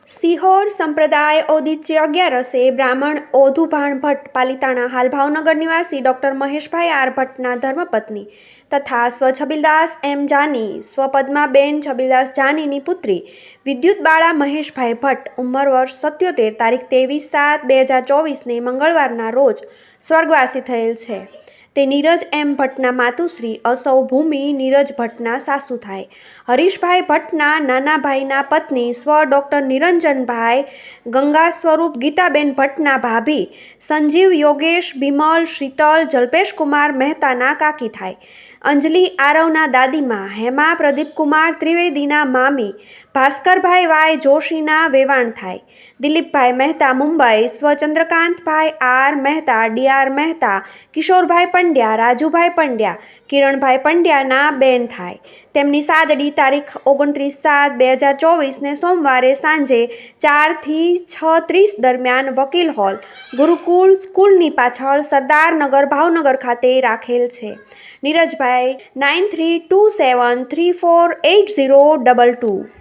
સિહોર સંપ્રદાય ઔદિત્ય 11 બ્રાહ્મણ ઓધુભાણ ભટ્ટ પાલિતાણા હાલ ભાવનગર નિવાસી ડૉક્ટર મહેશભાઈ આર ભટ્ટના ધર્મપત્ની તથા સ્વ છબીલદાસ એમ જાની સ્વ પદ્માબેન છબીલદાસ જાનીની પુત્રી વિદ્યુતબાળા મહેશભાઈ ભટ્ટ ઉંમર વર્ષ 77 તારીખ 23/7/2024ને મંગળવારના રોજ સ્વર્ગવાસી થયેલ છે. તે નીરજ એમ ભટ્ટના માતુશ્રી અસૌ ભૂમિ નીરજ ભટ્ટના સાસુ થાય. હરીશભાઈ ભટ્ટના નાના ભાઈના પત્ની સ્વ ડૉક્ટર નિરંજનભાઈ ગંગા સ્વરૂપ ગીતાબેન ભટ્ટના ભાભી સંજીવ યોગેશ બિમલ શીતલ જલ્પેશકુમાર મહેતાના કાકી થાય. અંજલિ આરવના દાદીમા હેમા પ્રદીપકુમાર ત્રિવેદીના મામી ભાસ્કરભાઈ વાય જોશીના વેવાણ થાય. દિલીપભાઈ મહેતા મુંબઈ સ્વ ચંદ્રકાંતભાઈ આર મહેતા ડીઆર મહેતા કિશોરભાઈ પંડ્યા રાજુભાઈ પંડ્યા કિરણભાઈ પંડ્યાના બેન થાય. તેમની સાદડી તારીખ 29/7/2024ને સોમવારે સાંજે 4 થી 6:30 દરમિયાન વકીલ હોલ ગુરુકુળ સ્કૂલની પાછળ સરદારનગર ભાવનગર ખાતે રાખેલ છે. નીરજભાઈ 9327348022.